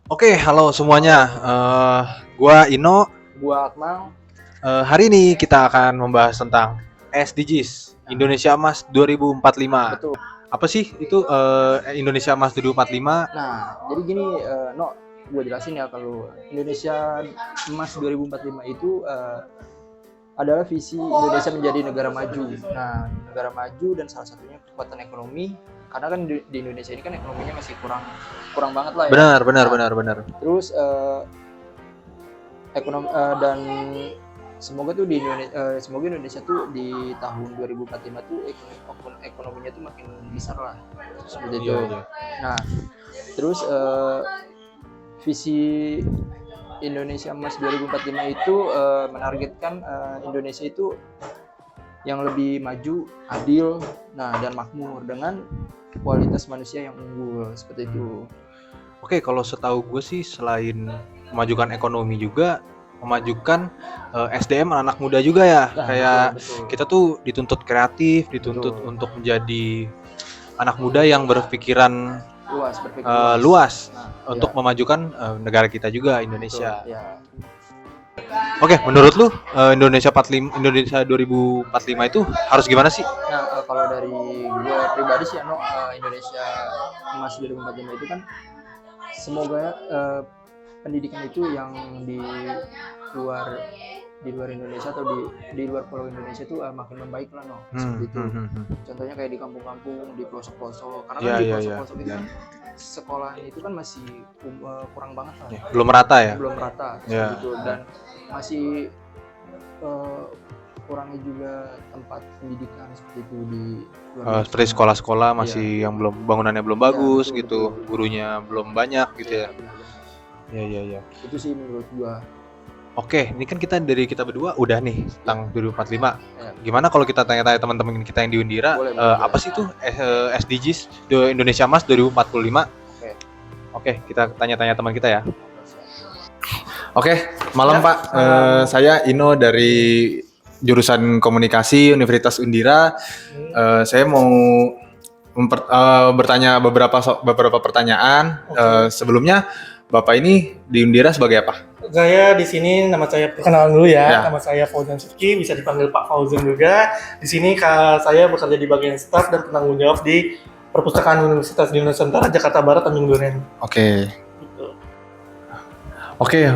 Oke, halo semuanya. Gua Ino. Gua Akmal. Hari ini kita akan membahas tentang SDGs Indonesia Emas 2045. Betul. Apa sih itu Indonesia Emas 2045? Nah, jadi gini, No, gue jelasin ya kalau Indonesia Emas 2045 itu adalah visi Indonesia menjadi negara maju. Nah, negara maju dan salah satunya kekuatan ekonomi. Karena kan di Indonesia ini kan ekonominya masih kurang banget lah ya. Benar. Terus ekonomi dan semoga tuh semoga Indonesia tuh di tahun 2045 tuh ekonominya tuh makin besar lah seperti itu. Iya. Nah, terus visi Indonesia Emas 2045 itu menargetkan Indonesia itu yang lebih maju, adil, dan makmur dengan kualitas manusia yang unggul seperti itu. Oke, kalau setahu gue sih selain memajukan ekonomi juga memajukan SDM anak muda juga ya. Nah, Kayak betul. kita tuh dituntut kreatif, dituntut untuk menjadi anak muda yang berpikiran luas untuk memajukan negara kita juga, Indonesia. Betul, ya. Oke, menurut lu Indonesia 2045 itu harus gimana sih? Nah, kalau dari gue pribadi sih, Indonesia Emas 2045 itu kan semoga pendidikan itu yang di luar Indonesia atau di luar pulau Indonesia itu makin membaik lah, seperti itu. Contohnya kayak di kampung-kampung, di pelosok-pelosok, karena kan di pelosok-pelosok itu kan sekolah itu kan masih kurang banget lah. Belum rata ya? Belum rata, seperti itu. Dan masih kurangnya juga tempat pendidikan seperti itu di luar seperti sekolah-sekolah masih yang belum bangunannya belum bagus gitu, betul. Gurunya belum banyak gitu ya. Iya. Itu sih menurut gua. Oke, ini kan kita berdua udah nih tentang 2045. Gimana kalau kita tanya-tanya teman-teman kita yang di Undira, boleh. apa sih tuh SDGs Indonesia Emas 2045? Oke, kita tanya-tanya teman kita ya. Oke, malam Pak. Saya Ino dari jurusan Komunikasi Universitas Undira. Saya mau bertanya beberapa pertanyaan. Sebelumnya, Bapak ini di Undira sebagai apa? Saya di sini, nama saya perkenalan dulu ya. Nama saya Fauzan Sifki, bisa dipanggil Pak Fauzan juga. Di sini saya bekerja di bagian staf dan penanggung jawab di Perpustakaan Universitas di Nusantara Jakarta Barat Tanjung Duren. Oke. Gitu. Oke,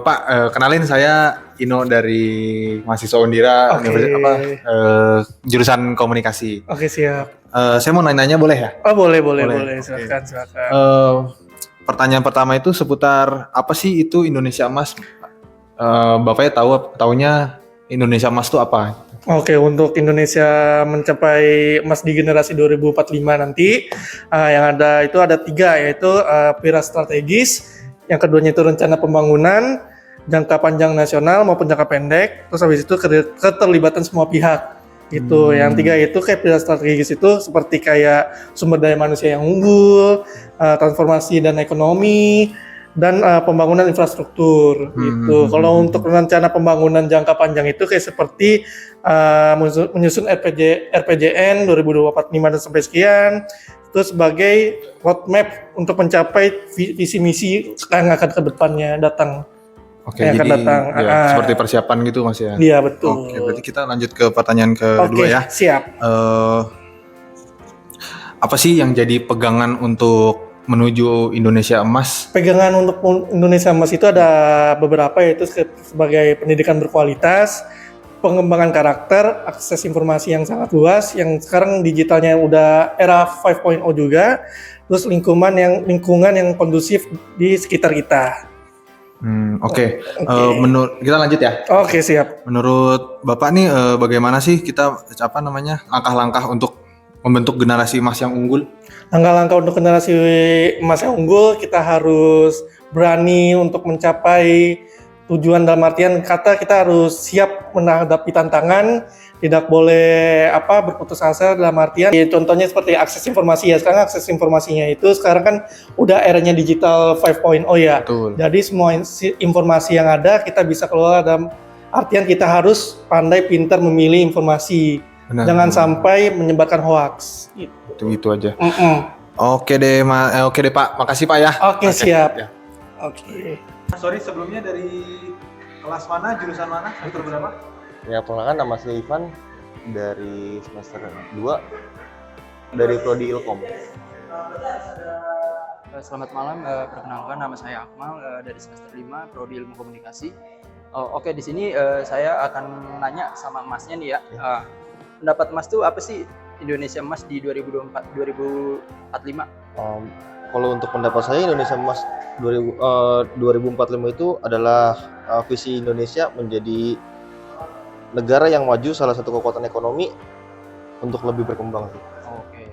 Pak, kenalin saya Ino dari mahasiswa Undira, jurusan Komunikasi. Oke, siap. Saya mau nanya boleh ya? Oh, boleh. Silakan. Pertanyaan pertama itu seputar apa sih itu Indonesia Emas? Bapaknya taunya Indonesia Emas itu apa? Oke, untuk Indonesia mencapai emas di generasi 2045 nanti, yang ada 3, yaitu pilar strategis, yang keduanya itu rencana pembangunan, jangka panjang nasional maupun jangka pendek, terus habis itu keterlibatan semua pihak. Gitu. Yang 3 itu kayak pilar strategis itu seperti kayak sumber daya manusia yang unggul, transformasi dan ekonomi, dan pembangunan infrastruktur gitu. Kalau untuk rencana pembangunan jangka panjang itu kayak seperti menyusun RPJN 2045 dan sampai sekian, itu sebagai roadmap untuk mencapai visi misi yang akan ke depannya datang. Oke, jadi seperti persiapan gitu Mas ya? Iya, betul. Oke, berarti kita lanjut ke pertanyaan kedua ya. Siap. Apa sih yang jadi pegangan untuk menuju Indonesia Emas? Pegangan untuk Indonesia Emas itu ada beberapa, yaitu sebagai pendidikan berkualitas, pengembangan karakter, akses informasi yang sangat luas, yang sekarang digitalnya udah era 5.0 juga, terus lingkungan yang kondusif di sekitar kita. Oke. Menurut kita lanjut ya. Oke, siap. Menurut Bapak nih bagaimana sih kita langkah-langkah untuk membentuk generasi emas yang unggul? Langkah-langkah untuk generasi emas yang unggul, kita harus berani untuk mencapai tujuan, dalam artian kata kita harus siap menghadapi tantangan, tidak boleh berputus asa, dalam artian contohnya seperti akses informasi ya. Sekarang akses informasinya itu sekarang kan udah eranya digital 5.0 ya. Betul. Jadi semua informasi yang ada kita bisa kelola, dalam artian kita harus pandai pintar memilih informasi. Jangan sampai menyebarkan hoax. Itu aja. Oke deh Pak, makasih Pak ya. Oke, siap. Ya. Oke. Sorry, sebelumnya dari kelas mana, jurusan mana, semester berapa? Ya, perkenalkan nama saya Ivan dari semester 2 dari Prodi Ilkom. Selamat malam, perkenalkan nama saya Akmal dari semester 5 Prodi Ilmu Komunikasi. Oke, di sini saya akan nanya sama Masnya nih ya. Pendapat Mas tuh apa sih Indonesia Emas di 2045? Kalau untuk pendapat saya, Indonesia Emas 2045 itu adalah visi Indonesia menjadi negara yang maju, salah satu kekuatan ekonomi untuk lebih berkembang. Oke,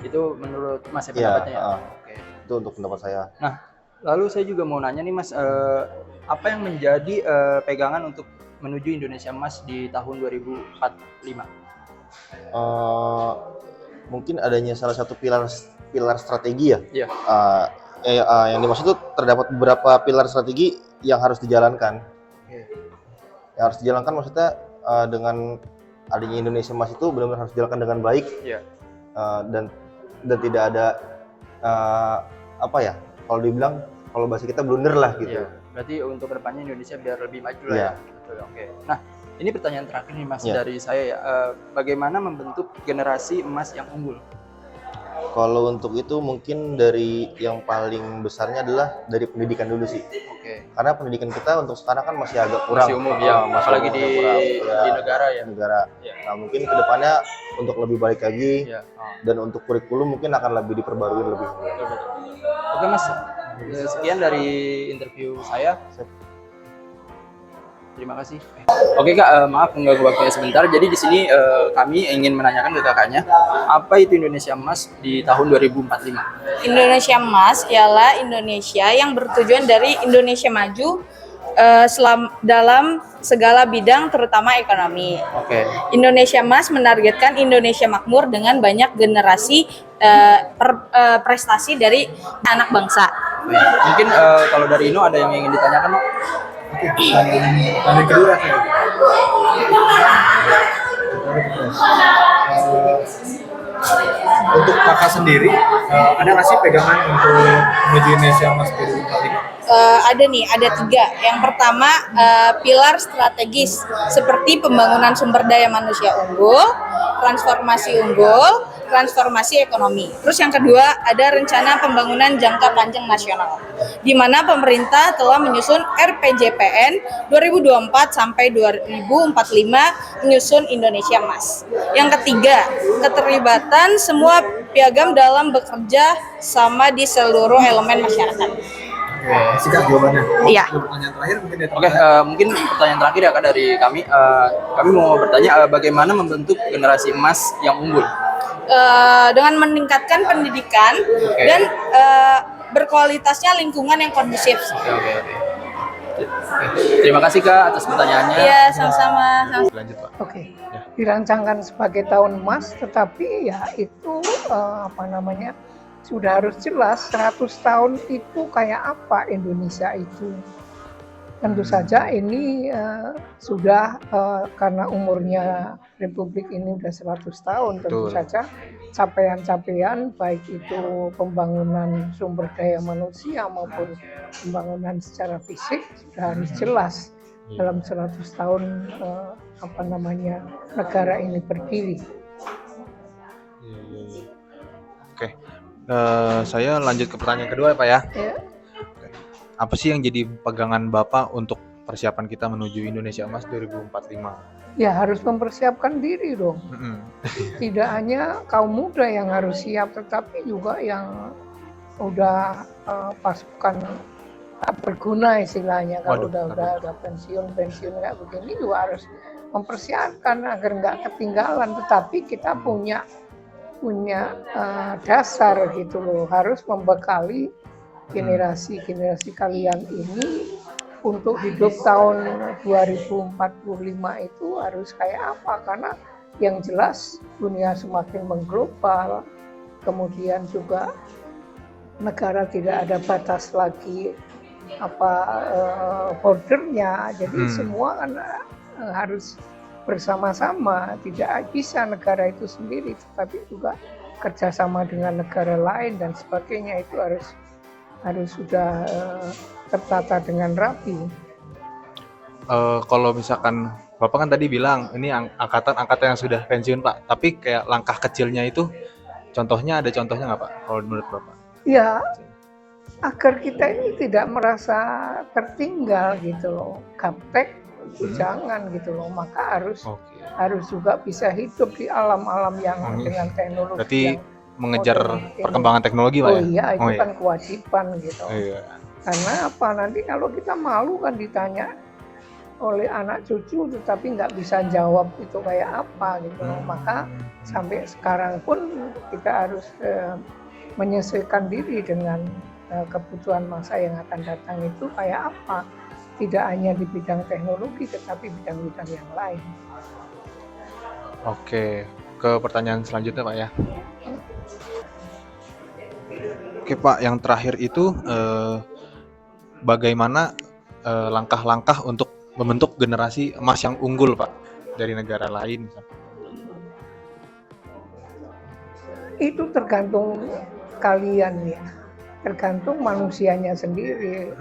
itu menurut Mas Ya, pendapatnya ya? Oke. itu untuk pendapat saya. Nah, lalu saya juga mau nanya nih Mas, apa yang menjadi pegangan untuk menuju Indonesia Emas di tahun 2045? Mungkin adanya salah satu pilar strategi ya. Iya. Yang dimaksud itu terdapat beberapa pilar strategi yang harus dijalankan. Oke. Yang harus dijalankan maksudnya dengan adanya Indonesia Emas itu benar-benar harus dijalankan dengan baik. Iya. Dan tidak ada kalau dibilang, kalau bahasa kita blunder lah gitu. Iya. Berarti untuk kedepannya Indonesia biar lebih maju lah Iya. ya. Betul. Oke. Nah, ini pertanyaan terakhir nih Mas Iya. dari saya ya. Bagaimana membentuk generasi emas yang unggul? Kalau untuk itu mungkin dari yang paling besarnya adalah dari pendidikan dulu sih. Oke. Karena pendidikan kita untuk sekarang kan masih agak kurang. Masih umum ya, Masih apalagi umum, di kurang. di negara ya. Negara. Iya. Nah, mungkin kedepannya untuk lebih baik lagi Iya. dan untuk kurikulum mungkin akan lebih diperbarui lebih. Betul, betul. Oke Mas, sekian dari interview saya. Terima kasih. Oke Kak, maaf mengganggu waktunya sebentar. Jadi di sini kami ingin menanyakan ke kakaknya, apa itu Indonesia Emas di tahun 2045? Indonesia Emas ialah Indonesia yang bertujuan dari Indonesia maju dalam segala bidang terutama ekonomi. Oke. Indonesia Emas menargetkan Indonesia makmur dengan banyak generasi prestasi dari anak bangsa. Mungkin kalau dari Ino ada yang ingin ditanyakan, no? Tanya kedua saya. Untuk kakak sendiri, ada nggak sih pegangan untuk menuju Indonesia Emas 2045? Ada nih, ada 3. Yang pertama, pilar strategis seperti pembangunan sumber daya manusia unggul, transformasi ekonomi. Terus yang kedua, ada rencana pembangunan jangka panjang nasional, di mana pemerintah telah menyusun RPJPN 2024 sampai 2045 menyusun Indonesia Emas. Yang ketiga, keterlibatan semua piagam dalam bekerja sama di seluruh elemen masyarakat. Singkat jawabannya. Iya. Pertanyaan terakhir mungkin ya. Oke, mungkin pertanyaan terakhir ya Kak dari kami. Kami mau bertanya bagaimana membentuk generasi emas yang unggul? Dengan meningkatkan pendidikan dan berkualitasnya lingkungan yang kondusif. Oke. Terima kasih Kak atas pertanyaannya. Iya, sama-sama. Lanjut Pak. Oke, dirancangkan sebagai tahun emas, tetapi ya itu sudah harus jelas 100 tahun itu kayak apa Indonesia itu. Tentu saja ini sudah karena umurnya Republik ini sudah 100 tahun, tentu Betul. saja capaian-capaian baik itu pembangunan sumber daya manusia maupun pembangunan secara fisik sudah harus jelas dalam 100 tahun negara ini berdiri. Oke. Saya lanjut ke pertanyaan kedua ya Pak ya. Ya. Apa sih yang jadi pegangan Bapak untuk persiapan kita menuju Indonesia Emas 2045? Ya harus mempersiapkan diri dong. Tidak hanya kaum muda yang harus siap, tetapi juga yang udah pasukan tak berguna istilahnya. Kalau udah pensiun kayak begini juga harus mempersiapkan agar nggak ketinggalan. Tetapi kita punya dasar gitu loh, harus membekali generasi kalian ini untuk hidup tahun 2045 itu harus kayak apa, karena yang jelas dunia semakin mengglobal, kemudian juga negara tidak ada batas lagi bordernya, jadi semua kan harus bersama-sama, tidak bisa negara itu sendiri, tetapi juga kerjasama dengan negara lain dan sebagainya, itu harus sudah tertata dengan rapi. Kalau misalkan Bapak kan tadi bilang ini angkatan yang sudah pensiun Pak, tapi kayak langkah kecilnya itu ada contohnya nggak Pak kalau menurut Bapak? Ya, agar kita ini tidak merasa tertinggal gitu loh, gaptek jangan gitu loh, maka Oke. harus juga bisa hidup di alam-alam yang dengan teknologi Berarti yang mengejar modern ini. perkembangan teknologi Pak Oh ya? iya, itu Oh iya. kan kewajiban gitu. Iya. Karena apa, nanti kalau kita malu kan ditanya oleh anak cucu tetapi nggak bisa jawab itu kayak apa gitu loh. Maka sampai sekarang pun kita harus menyesuaikan diri dengan kebutuhan masa yang akan datang itu kayak apa. Tidak hanya di bidang teknologi tetapi bidang-bidang yang lain. Oke, ke pertanyaan selanjutnya Pak ya. Oke Pak, yang terakhir itu bagaimana langkah-langkah untuk membentuk generasi emas yang unggul Pak dari negara lain? Itu tergantung kalian ya, tergantung manusianya sendiri.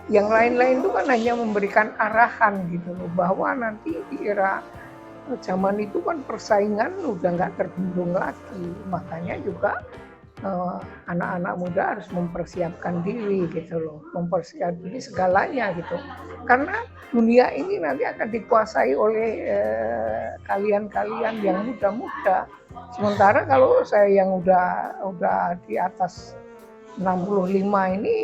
Yang lain-lain itu kan hanya memberikan arahan gitu loh, bahwa nanti di era zaman itu kan persaingan udah nggak terbendung lagi, makanya juga anak-anak muda harus mempersiapkan diri gitu loh, mempersiapkan diri segalanya gitu, karena dunia ini nanti akan dikuasai oleh kalian-kalian yang muda-muda. Sementara kalau saya yang udah di atas 65 ini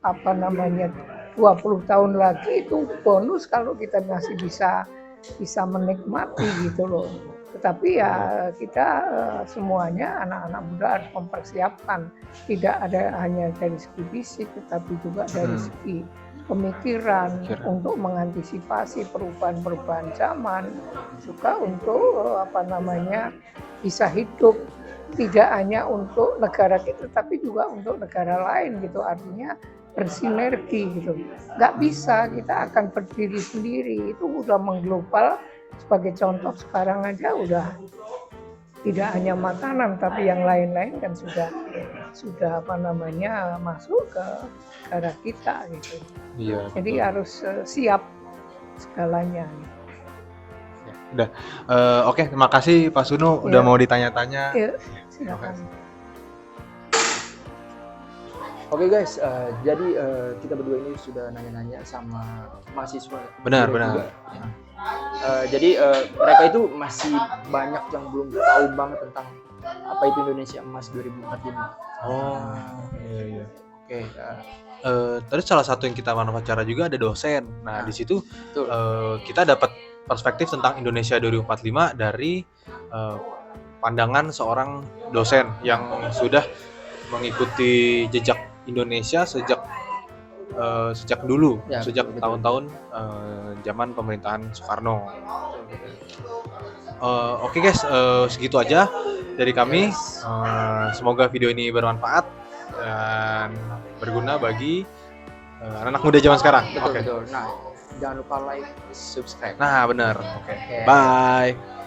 20 tahun lagi itu bonus kalau kita masih bisa menikmati gitu loh. Tetapi ya kita semuanya anak-anak muda harus mempersiapkan, tidak ada hanya dari segi fisik tetapi juga dari segi pemikiran untuk mengantisipasi perubahan-perubahan zaman, juga untuk bisa hidup tidak hanya untuk negara kita tapi juga untuk negara lain gitu, artinya bersinergi gitu. Nggak bisa kita akan berdiri sendiri, itu udah mengglobal. Sebagai contoh sekarang aja udah tidak hanya makanan tapi yang lain-lain kan sudah masuk ke negara kita gitu. Iya. Jadi harus siap segalanya. Udah. Oke, terima kasih Pak Sunu udah mau ditanya-tanya. Ya, silakan. Oke guys, jadi kita berdua ini sudah nanya-nanya sama mahasiswa. Benar. juga. Jadi mereka itu masih banyak yang belum tahu banget tentang apa itu Indonesia Emas 2045. Oh, iya. Oke. Tadi salah satu yang kita wawancara juga ada dosen. Nah, di situ Betul. kita dapat perspektif tentang Indonesia 2045 dari pandangan seorang dosen yang sudah mengikuti jejak Indonesia sejak dulu, Ya, sejak betul. tahun-tahun zaman pemerintahan Soekarno. Oke guys, segitu aja dari kami. Semoga video ini bermanfaat dan berguna bagi anak muda zaman sekarang. Betul, Oke. betul. Nah, jangan lupa like, subscribe. Nah, benar. Oke. Oke. Bye.